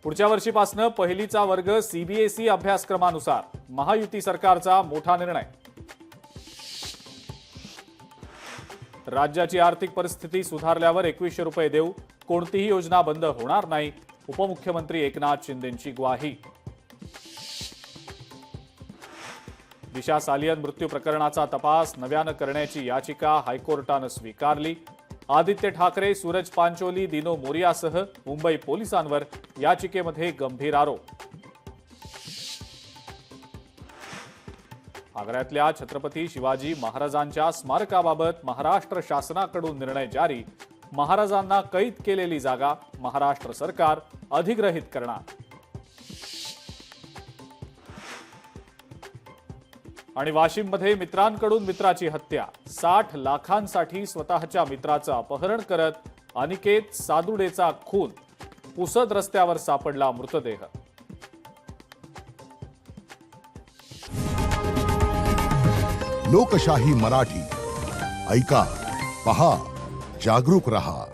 पुढच्या वर्षीपासून पहिलीचा वर्ग सीबीएसई अभ्यासक्रमानुसार महायुती सरकारचा मोठा निर्णय। राज्याची आर्थिक परिस्थिती सुधारल्यावर 2100 रुपये देऊ, कोणतीही योजना बंद होणार नाही, उपमुख्यमंत्री एकनाथ शिंदेंची ग्वाही। दिशा सालियन मृत्यू प्रकरणाचा तपास नव्यानं करण्याची याचिका हायकोर्टानं स्वीकारली। आदित्य ठाकरे, सूरज पांचोली, दिनो मोरियासह मुंबई पोलिसांवर याचिकेमध्ये गंभीर आरोप। आग्र्यातल्या छत्रपती शिवाजी महाराजांच्या स्मारकाबाबत महाराष्ट्र शासनाकडून निर्णय जारी। महाराजांना कैद केलेली जागा महाराष्ट्र सरकार अधिग्रहित करणार। आणि वाशिममध्ये मित्रांकडून मित्राची हत्या, 60 लाखांसाठी स्वतःच्या मित्राचं अपहरण करत अनिकेत सादुडेचा खून, पुसद रस्त्यावर सापडला मृतदेह। लोकशाही मराठी ऐका, पहा, जागरूक रहा।